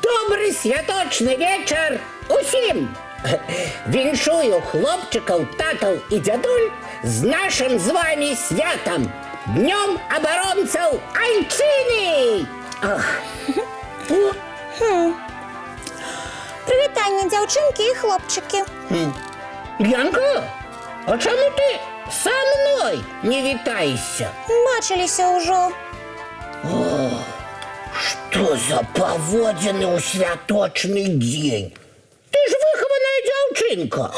Добрий святочний вечір усім! Віншую хлопчиків, татів і дядуль з нашим з вами святом! Днем оборонців Айчини! Привітання, дівчинки і хлопчики. Янка, а чому ти со мною не вітаєшся? Бачилися уже. Что за поводины у святочный день? Ты ж выхованная девчинка.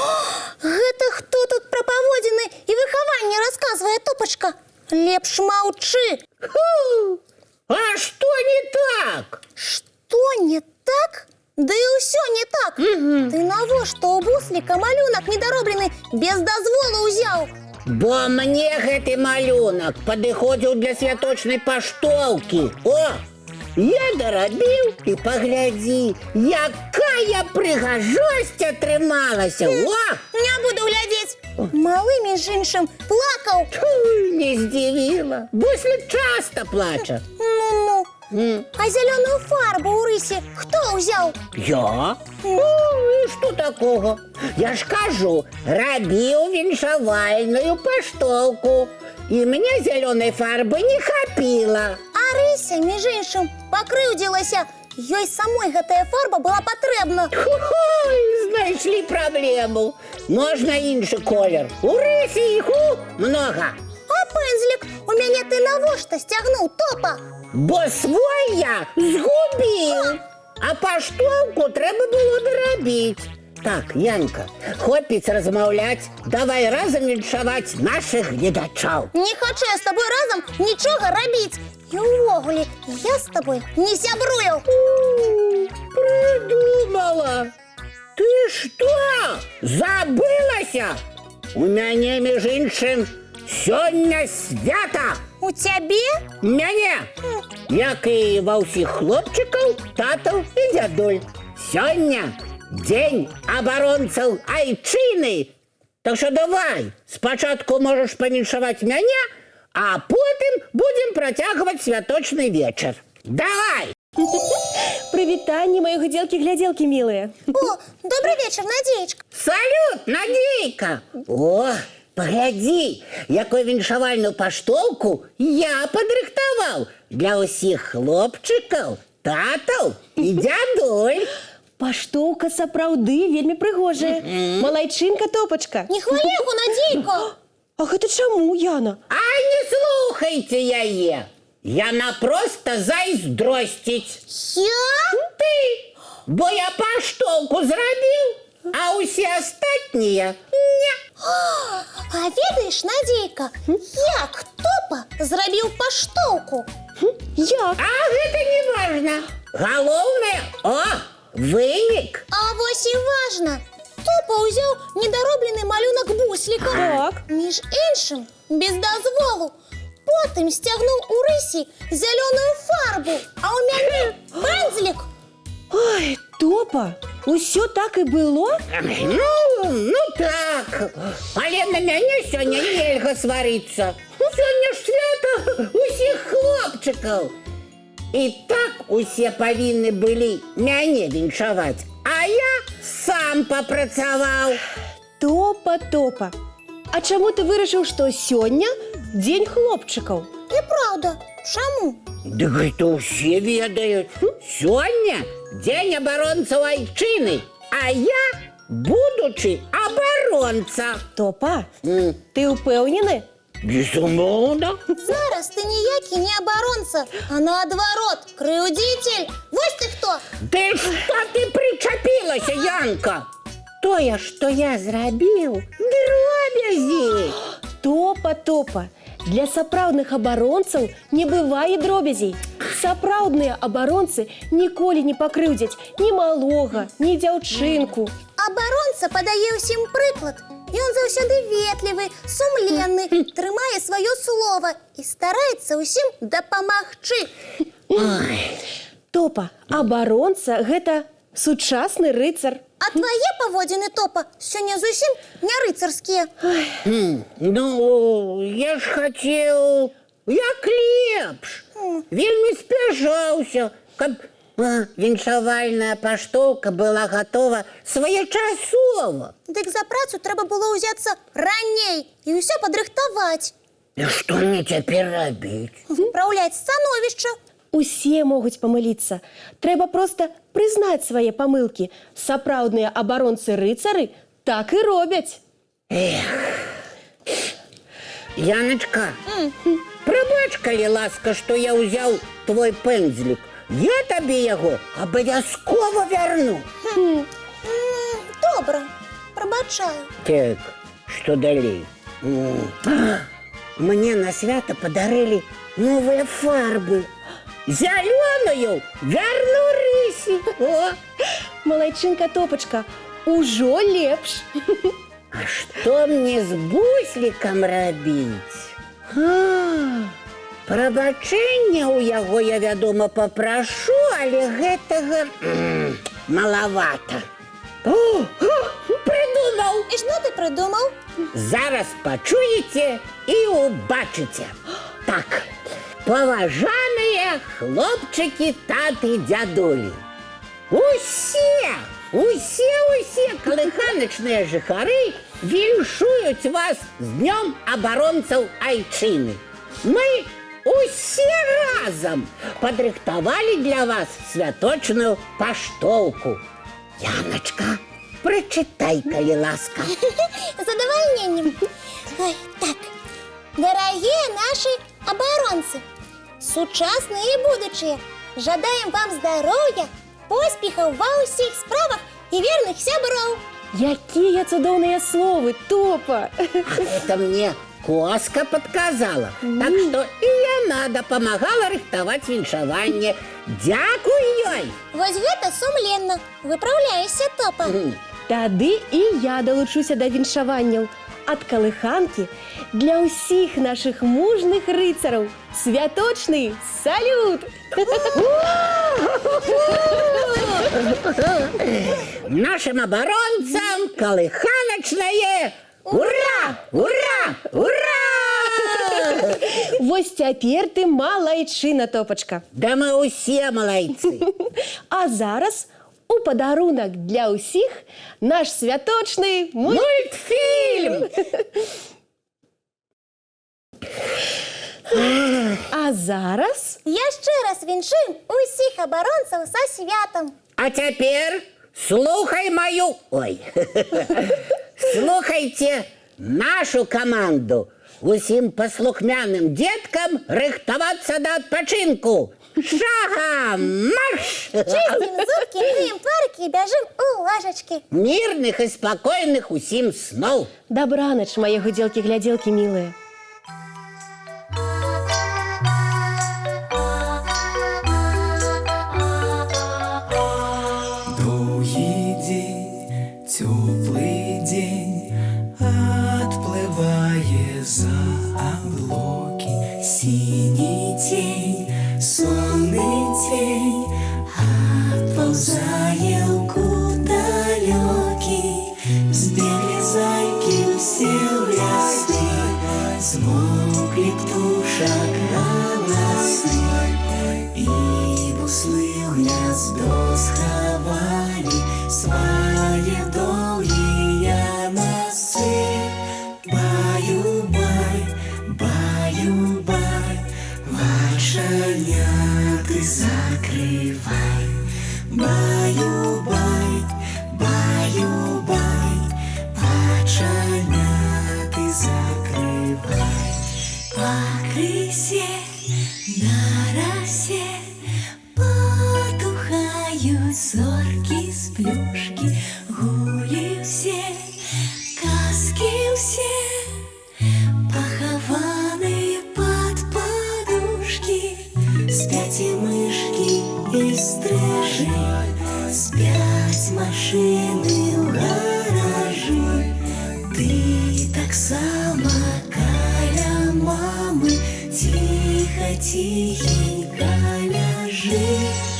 Гэта хто тут про поводины і виховання розказує, Топочка? Лепш мовчи. А что не так? Что не так? Да і усё не так. Ти навошта у бусліка малюнок недороблений без дозволу узяв? Бо мне гэты малюнок падыходзіў для святочнай паштоўкі. О! Я доробил, и погляди, якая прыгажосць атрымалася. О! Не буду глядеть. Малы, між іншим, плакав. Не здивила. Буслик часто плаче. Ну-ну. А зеленую фарбу у рисі хто взяв? Я? И что такого? Я ж кажу, робил віншавальную паштоўку. И мне зеленой фарбы не хапило. А рися, між іншим, покрыўдзілася. Ёй самой гэтая фарба была патрэбна. Ой, знайшли проблему. Можно іншы колер. У рысі іх много. А пензлик у мяне ты навошта сцягнуў, Топа? Бо свой я згубил. А паштоўку трэба было доробить. Так, Янка, хопіць размаўляць, давай разом віншаваць наших гледачаў. Не хочу я с тобой разом нічога рабіць. І увогуле, я с тобой не сябрую. Придумала. Ты что, забылася? У мяне, між іншым, сёння свята. У цябе? Мяне, як і ва ўсіх хлопчыкаў, татаў і дзядуль. Сёння День оборонцев Айчины. Так что давай, спочатку можешь повіншаваць мяне, а потом будем протягивать святочный вечер. Давай! Привітанне, мои гуделки-гляделки, милые. О, добрый вечер, Надеечка. Салют, Надейка! О, погляди, якую віншавальную паштоўку я падрыхтаваў для ўсіх хлопчыкаў, татаў і дзядуль. Паштоўка сапраўды вельмі прыгожая. Малайчынка, Топочка. Не хвали яго, Надейка. А гэта чаму, Яна? Ай, не слухайте яе. Яна просто зайздросціць. Я? Ты, бо я паштоўку зрабіў, а ўсе астатнія не. А ведаеш, Надейка, як Топа зрабіў паштоўку? Як? А гэта не важна. Галоўнае, вынік. А вось і важна. Топа ўзяў недароблены малюнак бусліка. Так. Між іншым, без дазволу. Потым сцягнуў у рысі зялёную фарбу, а ў мяне пензлік. Ой, Топа, усё так і было? Ну так. Але на мяне сёння нельга сварыцца. Сёння ж свята усіх хлопчыкаў. І так усе павінны былі мяне віншаваць, а я сам папрацаваў. Топа, Топа, а чаму ты вырашыў, што сёння дзень хлопчыкаў? І праўда, чаму? Дык гэта ўсе ведаюць. Сёння дзень абаронцаў Айчыны, а я будучы абаронца. Топа, ты ўпэўнены? Безумоўна. Зараз ты ніякі не абаронца, а наадварот, крыўдзіцель. Вось ты хто? Ты што ты прычапілася, Янка? Тое, што я зрабіў, дробязі. Топа, Топа, для сапраўдных абаронцаў не бывае дробязей. Сапраўдныя абаронцы ніколі не пакрыўдзяць ні малога, ні дзяўчынку. Абаронца падае ўсім прыклад Ён заўсёды ветлівы, сумленны, трымае сваё слова і стараецца ўсім дапамагчы. Топа, абаронца – гэта сучасны рыцар. А твае паводзіны, Топа, сёння зусім не рыцарскія. Ну, я ж хацеў як лепш. Вельмі спяшаўся, каб віншавальная паштоўка была гатова своечасова. Дык за працу трэба было ўзяцца раней і ўсё падрыхтаваць. І што мне цяпер рабіць? Выпраўляць становішча. Усе могуць памыліцца. Трэба проста прызнаць свае памылкі. Сапраўдныя абаронцы-рыцары так і робяць. Яначка, прабач, калі ласка, што я ўзяў твой пэндзлік. Я табе яго абавязкова вярну. Добра, прабачаю. Так, што далей? Мне на свята падарылі новыя фарбы. Зялёную вярну рысі. Малайчынка Топачка, ужо лепш. А што мне з буслікам рабіць? Прабачэння ў яго я, вядома, папрашу, але гэтага малавата. Прыдумаў! І што ты прыдумаў? Зараз пачуеце і ўбачыце. Так, паважаныя хлопчыкі, таты, дзядулі. Усе калыханачныя жыхары віншуюць вас з днём абаронцаў айчыны. Мы усе разам падрыхтавалі для вас святочную паштоўку. Яначка, прачытай, калі ласка. З задавальненнем. Ой, так. Дарагія нашы абаронцы, сучасныя і будучыя, жадаем вам здароўя, поспехаў ва ўсіх справах і верных сяброў. Якія цудоўныя словы, Топа! Это мне Коска подказала. Так што і яна дапамагала рыхтаваць віншаванне. Дзякуй ёй! Вось гэта сумленна. Выпраўляешся, Топа. Тады і я далучуся да віншаванняў. Ад калыханкі для ўсіх нашых мужных рыцараў святочны салют! Нашим абаронцам калыханачнае ура! Ура! Ура! Вось цяпер ты малайчына, Топачка. Да мы ўсе малайцы. А зараз у падарунак для ўсіх наш святочны Мультфільм! А зараз Яшчэ раз віншуем усіх абаронцаў са святам. А цяпер слухай мою... Ой. Слухайце нашу каманду. Усім паслухмяным дзеткам рыхтавацца да адпачынку. Шагам марш! Чыстым зубкі, мыем тварыкі і бяжым у ложачкі. Мірных і спакойных усім сноў. дабранач, мае гудзелкі-глядзелкі мілыя. Доўгі дзень, цёплы дзень, адплывае за аблокі. Сіні цень, сонны цень, адпаўзае ў кут далёкі. Збеглі зайкі ўсе ў лясе, змоўклі птушак галасы, і буслы ў гняздо схавалі свае доўгія носы. Баю-бай, баю-бай, вачаняты закрывай. Баю-бай, баю-бай, вачаняты закрывай. Пакрысе, на расе потухаюць зоркі з плюшкі. Гулі ўсе, казкі ўсе, пахаваныя пад падушкі. Спяць і мышкі, і стрыжы, спяць машыны ў гаражы. Ты Ты так сама каля мамы, тихо, тихенько ляжи.